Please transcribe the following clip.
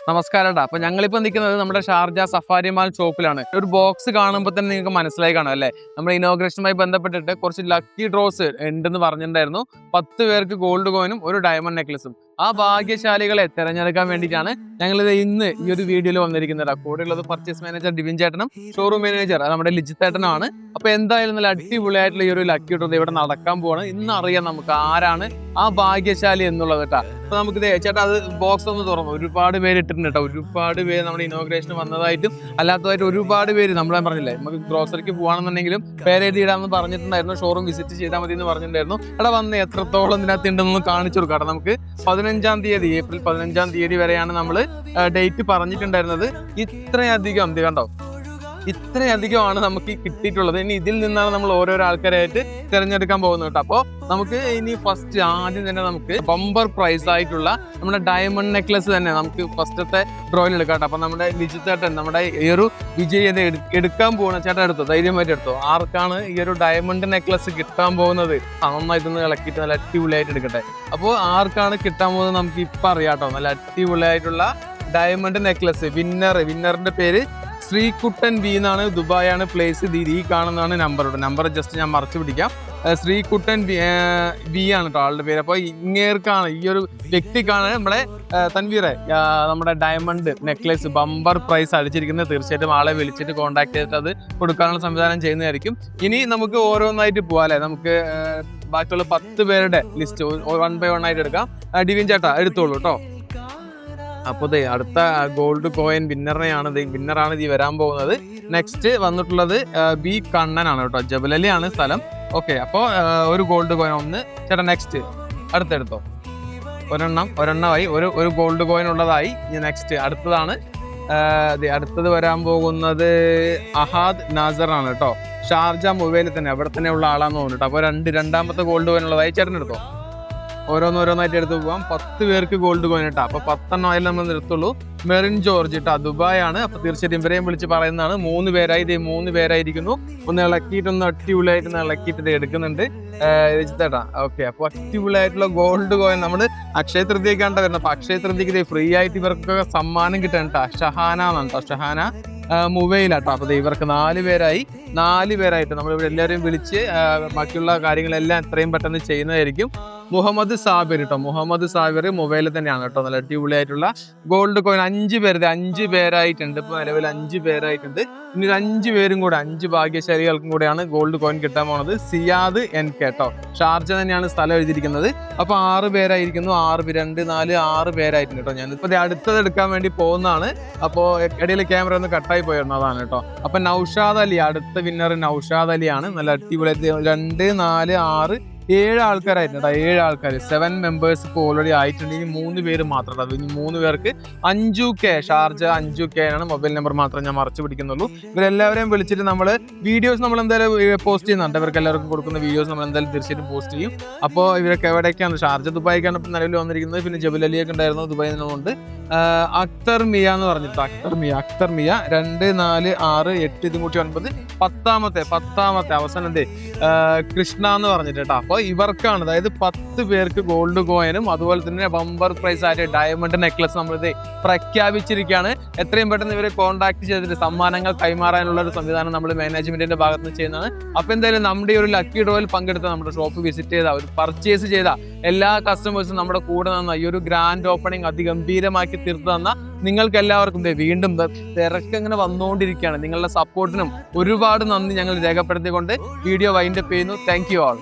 നമസ്കാരം. അപ്പൊ ഞങ്ങളിപ്പോ നിൽക്കുന്നത് നമ്മുടെ ഷാർജ സഫാരി മാൾ ഷോപ്പിലാണ്. ഒരു ബോക്സ് കാണുമ്പോൾ തന്നെ നിങ്ങൾക്ക് മനസ്സിലായി കാണും അല്ലേ, നമ്മുടെ ഇനോഗ്രേഷനുമായി ബന്ധപ്പെട്ടിട്ട് കുറച്ച് ലക്കി ഡ്രോസ് ഉണ്ടെന്ന് പറഞ്ഞിട്ടുണ്ടായിരുന്നു. 10 പേർക്ക് ഗോൾഡ് കോയിനും ഒരു ഡയമണ്ട് നെക്ലസും. ആ ഭാഗ്യശാലികളെ തിരഞ്ഞെടുക്കാൻ വേണ്ടിയിട്ടാണ് ഞങ്ങളിത് ഇന്ന് ഈ ഒരു വീഡിയോയിൽ വന്നിരിക്കുന്നത്. കൂടെയുള്ളത് പർച്ചേസ് മാനേജർ ഡിവിൻ ചേട്ടനും ഷോറൂം മാനേജർ നമ്മുടെ ലിജിത്തേട്ടനാണ്. അപ്പൊ എന്തായാലും നല്ല അടിപൊളിയായിട്ടുള്ള ഈ ഒരു ലക്കി ഡ്രോ ഇവിടെ നടക്കാൻ പോവാണ്. ഇന്ന് അറിയാം നമുക്ക് ആരാണ് ആ ഭാഗ്യശാലി എന്നുള്ളത് കേട്ടാ. അപ്പൊ നമുക്ക് ചേട്ടാ അത് ബോക്സ് ഒന്ന് തുറന്നു. ഒരുപാട് പേര് ഇട്ടിട്ടുണ്ട് കേട്ടോ. ഒരുപാട് പേര് നമ്മുടെ ഇനോഗ്രേഷൻ വന്നതായിട്ടും അല്ലാത്തതായിട്ട് ഒരുപാട് പേര് നമ്മളെ പറഞ്ഞില്ലേ, നമുക്ക് ഗ്രോസറിക്ക് പോകണമെന്നുണ്ടെങ്കിലും പേരെഴുതി ഇടാമെന്ന് പറഞ്ഞിട്ടുണ്ടായിരുന്നു. ഷോറൂം വിസിറ്റ് ചെയ്താൽ മതി എന്ന് പറഞ്ഞിട്ടുണ്ടായിരുന്നു. അവിടെ വന്ന് എത്രത്തോളം ഇതിനകത്ത് ഉണ്ടെന്ന് കാണിച്ചു കൊടുക്കാം. നമുക്ക് 15-ാം തീയതി ഏപ്രിൽ 15-ാം തീയതി വരെയാണ് നമ്മൾ ഡേറ്റ് പറഞ്ഞിട്ടുണ്ടായിരുന്നത്. ഇത്രയധികം കണ്ടോ, ഇത്രയധികമാണ് നമുക്ക് കിട്ടിയിട്ടുള്ളത്. ഇനി ഇതിൽ നിന്നാണ് നമ്മൾ ഓരോരോ ആൾക്കാരായിട്ട് തിരഞ്ഞെടുക്കാൻ പോകുന്നത് കേട്ടോ. അപ്പോൾ നമുക്ക് ഇനി ഫസ്റ്റ് ആദ്യം തന്നെ നമുക്ക് ബമ്പർ പ്രൈസ് ആയിട്ടുള്ള നമ്മുടെ ഡയമണ്ട് നെക്ലസ് തന്നെ നമുക്ക് ഫസ്റ്റത്തെ ഡ്രോയിൽ എടുക്കാം കേട്ടോ. അപ്പൊ നമ്മുടെ ലിജിത്തേട്ടൻ നമ്മുടെ ഈ ഒരു വിജയ് എടുക്കാൻ പോകുന്ന ചേട്ടൻ എടുത്തോ, ധൈര്യമായിട്ട് എടുത്തോ. ആർക്കാണ് ഈ ഒരു ഡയമണ്ട് നെക്ലസ് കിട്ടാൻ പോകുന്നത്? നന്നായിട്ടൊന്ന് ഇളക്കിയിട്ട് നല്ല അടിപൊളിയായിട്ട് എടുക്കട്ടെ. അപ്പോൾ ആർക്കാണ് കിട്ടാൻ പോകുന്നത് നമുക്ക് ഇപ്പം അറിയാം കേട്ടോ. നല്ല അടിപൊളിയായിട്ടുള്ള ഡയമണ്ട് നെക്ലസ് വിന്നറിന്റെ പേര് ശ്രീകുട്ടൻ ബി എന്നാണ്. ദുബായാണ് പ്ലേസ്. ഈ കാണുന്നതാണ് നമ്പർ ജസ്റ്റ് ഞാൻ മറച്ചു പിടിക്കാം. ശ്രീകുട്ടൻ ബി ആണ് കേട്ടോ ആളുടെ പേര്. അപ്പോൾ ഇങ്ങേർക്കാണ്, ഈ ഒരു വ്യക്തിക്കാണ് നമ്മുടെ തൻവീറെ നമ്മുടെ ഡയമണ്ട് നെക്ലേസ് ബമ്പർ പ്രൈസ് അടിച്ചിരിക്കുന്നത്. തീർച്ചയായിട്ടും ആളെ വിളിച്ചിട്ട് കോൺടാക്ട് ചെയ്തിട്ട് അത് കൊടുക്കാനുള്ള സംവിധാനം ചെയ്യുന്നതായിരിക്കും. ഇനി നമുക്ക് ഓരോന്നായിട്ട് പോവാം അല്ലേ. നമുക്ക് ബാക്കിയുള്ള 10 പേരുടെ ലിസ്റ്റ് 1 by 1 ആയിട്ട് എടുക്കാം. ഡിവിൻ ചേട്ടാ എടുത്തോളൂ കേട്ടോ. അപ്പോൾ അടുത്ത ഗോൾഡ് കോയിൻ വിന്നറാണ് ഇത് വരാൻ പോകുന്നത്. നെക്സ്റ്റ് വന്നിട്ടുള്ളത് ബി കണ്ണനാണ് കേട്ടോ. ജബലലിയാണ് സ്ഥലം. ഓക്കെ, അപ്പോൾ ഒരു ഗോൾഡ് കോയിൻ ഒന്ന് ചേട്ടാ. നെക്സ്റ്റ് അടുത്തെടുത്തോ. ഒരെണ്ണമായി ഒരു ഗോൾഡ് കോയിൻ ഉള്ളതായി. നെക്സ്റ്റ് അടുത്തതാണ് അടുത്തത് വരാൻ പോകുന്നത് അഹാദ് നാസർ ആണ് കേട്ടോ. ഷാർജ മൊബൈലിൽ തന്നെ അവിടെ തന്നെ ഉള്ള ആളാന്ന് തോന്നുന്നു. അപ്പോൾ രണ്ടാമത്തെ ഗോൾഡ് കോയിൻ ഉള്ളതായി ചേട്ടൻ എടുത്തോ. ഓരോന്നായിട്ട് എടുത്ത് പോകാം. 10 പേർക്ക് ഗോൾഡ് കോയിൻ ഇട്ടാ. അപ്പൊ 10 ആയാലും നമ്മൾ നിർത്തുള്ളൂ. മെറിൻ ജോർജ് ഇട്ടാ, ദുബായ് ആണ്. അപ്പൊ തീർച്ചയായിട്ടും ഇവരെയും വിളിച്ച് പറയുന്നതാണ്. 3 പേരായി 3 പേരായിരിക്കുന്നു. ഒന്ന് ഇളക്കിയിട്ടൊന്ന് അടിപൊളിയായിട്ട് ഇളക്കിയിട്ട് എടുക്കുന്നുണ്ട് രജിത്തേട്ടാ. ഓക്കെ, അപ്പൊ അടിപൊളിയായിട്ടുള്ള ഗോൾഡ് കോയിൻ നമ്മൾ അക്ഷയ തൃതീയക്കാണ്ട വരുന്നത്. അപ്പൊ അക്ഷയ തൃതീയക്ക് ഫ്രീ ആയിട്ട് ഇവർക്കൊക്കെ സമ്മാനം കിട്ടാൻ കേട്ടോ. ഷഹാന എന്നാണ് കേട്ടോ. ഷഹാന മൊബൈലാട്ടോ. അപ്പൊ ഇവർക്ക് 4 പേരായിട്ട് നമ്മളിവിടെ എല്ലാവരെയും വിളിച്ച് ബാക്കിയുള്ള കാര്യങ്ങളെല്ലാം എത്രയും പെട്ടെന്ന് ചെയ്യുന്നതായിരിക്കും. മുഹമ്മദ് സാബിർ കേട്ടോ. മുഹമ്മദ് സാബിർ മൊബൈലിൽ തന്നെയാണ് കേട്ടോ. നല്ല അടിപൊളിയായിട്ടുള്ള ഗോൾഡ് കോയിൻ 5 പേരായിട്ടുണ്ട്. ഇപ്പൊ നിലവിൽ 5 പേരായിട്ടുണ്ട്. ഇനി 5 പേരും കൂടെ 5 ഭാഗ്യശാലികൾക്കും കൂടെയാണ് ഗോൾഡ് കോയിൻ കിട്ടാൻ പോണത്. സിയാദ് എൻ കേട്ടോ. ഷാർജ തന്നെയാണ് സ്ഥലം എഴുതിയിരിക്കുന്നത്. അപ്പൊ 6 പേരായിരിക്കുന്നു. 2, 4, 6 പേരായിട്ടുണ്ട് കേട്ടോ. ഞാനിപ്പോ അടുത്തത് എടുക്കാൻ വേണ്ടി പോകുന്നതാണ്. അപ്പോൾ ഇടയിൽ ക്യാമറ ഒന്ന് കട്ടായി പോയിരുന്നു, അതാണ് കേട്ടോ. അപ്പൊ നൗഷാദ് അലി, അടുത്ത വിന്നർ നൗഷാദ് അലിയാണ്. നല്ല അടിപൊളി 2, 4, 6, 7 ആൾക്കാരായിട്ടുണ്ട്. 7 ആൾക്കാർ, 7 മെമ്പേഴ്സ് ഇപ്പോൾ ഓൾറെഡി ആയിട്ടുണ്ട്. ഇനി 3 പേര് മാത്രം. അത് ഇനി 3 പേർക്ക് 5K ഷാർജ 5K ആണ്. മൊബൈൽ നമ്പർ മാത്രം ഞാൻ മറച്ചു പിടിക്കുന്നുള്ളൂ. ഇവരെല്ലാവരെയും വിളിച്ചിട്ട് നമ്മൾ വീഡിയോസ് നമ്മൾ എന്തായാലും പോസ്റ്റ് ചെയ്യുന്നുണ്ട്. ഇവർക്ക് എല്ലാവർക്കും കൊടുക്കുന്ന വീഡിയോസ് നമ്മൾ എന്തായാലും തീർച്ചയായിട്ടും പോസ്റ്റ് ചെയ്യും. അപ്പോൾ ഇവരൊക്കെ എവിടേക്കാണ്? ഷാർജ ദുബായിക്കാണ് ഇപ്പം നിലവിൽ വന്നിരിക്കുന്നത്. പിന്നെ ജബലലിയൊക്കെ ഉണ്ടായിരുന്നു ദുബായിൽ നിന്നുകൊണ്ട്. അക്തർ മിയ എന്ന് പറഞ്ഞിട്ട് അക്തർ മിയ 2, 4, 6, 8 ഇതും കൂട്ടി 9. 10ാമത്തെ അവസാനം കൃഷ്ണ എന്ന് പറഞ്ഞിട്ട് കേട്ടോ. അപ്പോൾ ഇവർക്കാണ്, അതായത് 10 പേർക്ക് ഗോൾഡ് കോയിനും അതുപോലെ തന്നെ ബമ്പർ പ്രൈസ് ആയിട്ട് ഡയമണ്ട് നെക്ലസ് നമ്മളിത് പ്രഖ്യാപിച്ചിരിക്കുകയാണ്. എത്രയും പെട്ടെന്ന് ഇവരെ കോൺടാക്ട് ചെയ്തിട്ട് സമ്മാനങ്ങൾ കൈമാറാനുള്ള ഒരു സംവിധാനം നമ്മൾ മാനേജ്മെന്റിന്റെ ഭാഗത്ത് നിന്ന് ചെയ്യുന്നതാണ്. അപ്പൊ എന്തായാലും നമ്മുടെ ഒരു ലക്കി ഡ്രോയിൽ പങ്കെടുത്ത, നമ്മുടെ ഷോപ്പ് വിസിറ്റ് ചെയ്ത, ഒരു പർച്ചേസ് ചെയ്ത എല്ലാ കസ്റ്റമേഴ്സും നമ്മുടെ കൂടെ നിന്ന, ഈ ഒരു ഗ്രാൻഡ് ഓപ്പണിംഗ് അതിഗംഭീരമാക്കി തീർത്തു തന്ന നിങ്ങൾക്ക് എല്ലാവർക്കും വീണ്ടും തിരക്ക് ഇങ്ങനെ വന്നുകൊണ്ടിരിക്കുകയാണ്. നിങ്ങളുടെ സപ്പോർട്ടിനും ഒരുപാട് നന്ദി ഞങ്ങൾ രേഖപ്പെടുത്തിക്കൊണ്ട് വീഡിയോ വൈൻഡപ്പ് ചെയ്യുന്നു. Thank you all.